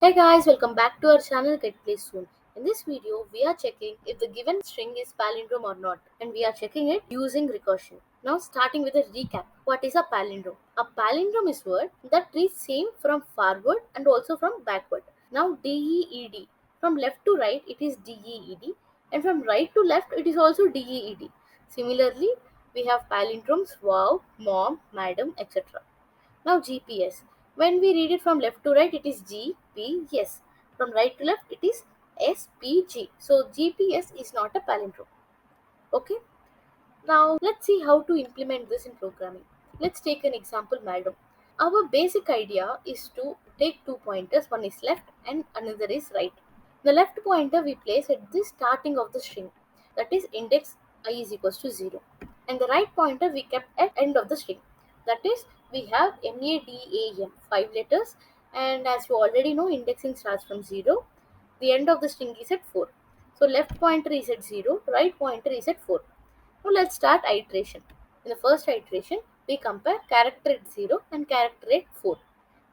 Hey guys, welcome back to our channel Get Play Soon. In this video, we are checking if the given string is palindrome or not, and we are checking it using recursion. Now starting with a recap. What is a palindrome? A palindrome is a word that reads same from forward and also from backward. Now DEED. From left to right it is DEED, and from right to left it is also DEED. Similarly, we have palindromes wow, mom, madam, etc. Now GPS. When we read it from left to right, it is GPS. From right to left, it is SPG. So GPS is not a palindrome. Okay. Now let's see how to implement this in programming. Let's take an example, madam. Our basic idea is to take two pointers. One is left and another is right. The left pointer we place at the starting of the string. That is index I is equals to 0. And the right pointer we kept at end of the string. That is we have MADAM 5 letters, and as you already know indexing starts from 0. The end of the string is at 4. So left pointer is at 0, right pointer is at 4. Now let's start iteration. In the first iteration, we compare character at 0 and character at 4.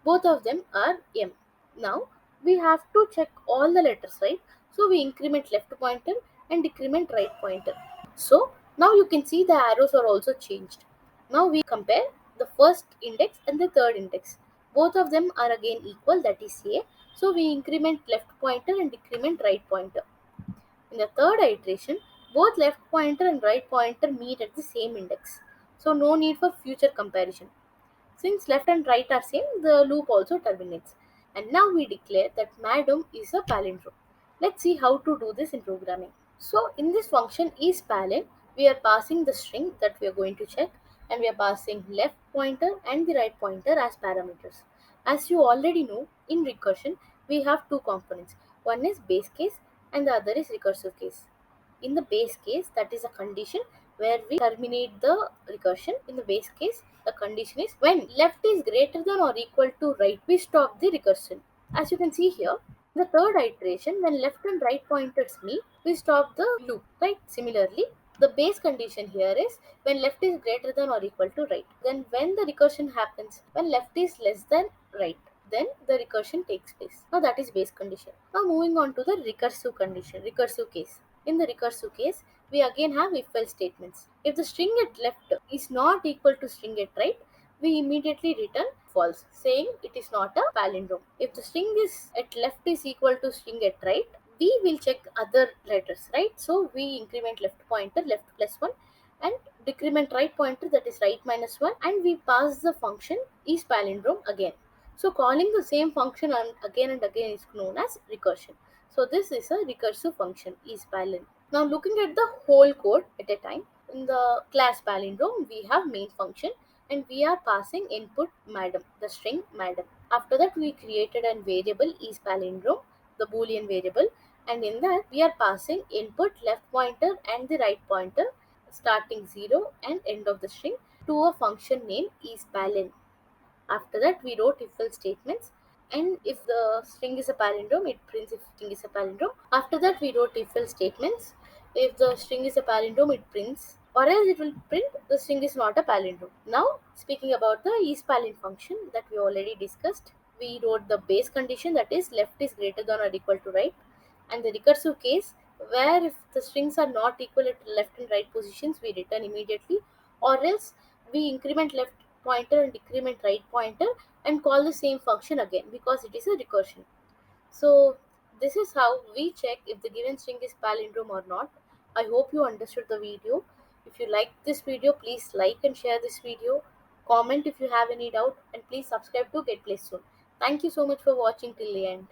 Both of them are M. Now we have to check all the letters, right? So we increment left pointer and decrement right pointer. So now you can see the arrows are also changed. Now we compare the first index and the third index. Both of them are again equal, that is A. So we increment left pointer and decrement right pointer. In the third iteration, both left pointer and right pointer meet at the same index. So no need for future comparison. Since left and right are same, the loop also terminates. And now we declare that madam is a palindrome. Let's see how to do this in programming. So in this function isPalin, we are passing the string that we are going to check, and we are passing left pointer and the right pointer as parameters. As you already know, in recursion, we have two components. One is base case and the other is recursive case. In the base case, that is a condition where we terminate the recursion. In the base case, the condition is when left is greater than or equal to right, we stop the recursion. As you can see here, the third iteration, when left and right pointers meet, we stop the loop, right? Similarly, the base condition here is when left is greater than or equal to right. Then when the recursion happens, when left is less than right, then the recursion takes place. Now that is base condition. Now moving on to the recursive condition, recursive case. In the recursive case, we again have if-else statements. If the string at left is not equal to string at right, we immediately return false, saying it is not a palindrome. If the string is at left is equal to string at right, we will check other letters, right? So we increment left pointer, left plus 1, and decrement right pointer, that is right minus 1, and we pass the function is palindrome again. So calling the same function and again is known as recursion. So this is a recursive function isPalin. Now looking at the whole code at a time, in the class palindrome we have main function and we are passing input madam, the string madam. After that we created a variable isPalindrome, the boolean variable, and in that we are passing input left pointer and the right pointer starting 0 and end of the string to a function named isPalin. After that, we wrote if-else statements, and if the string is a palindrome, it prints if string is a palindrome. After that, we wrote if-else statements. If the string is a palindrome, it prints, or else it will print the string is not a palindrome. Now, speaking about the isPalin function that we already discussed, we wrote the base condition, that is left is greater than or equal to right, and the recursive case where if the strings are not equal at left and right positions, we return immediately, or else we increment left pointer and decrement right pointer and call the same function again because it is a recursion. So this is how we check if the given string is palindrome or not. I hope you understood the video. If you like this video, please like and share this video. Comment if you have any doubt, and please subscribe to Get Play Soon. Thank you so much for watching till the end.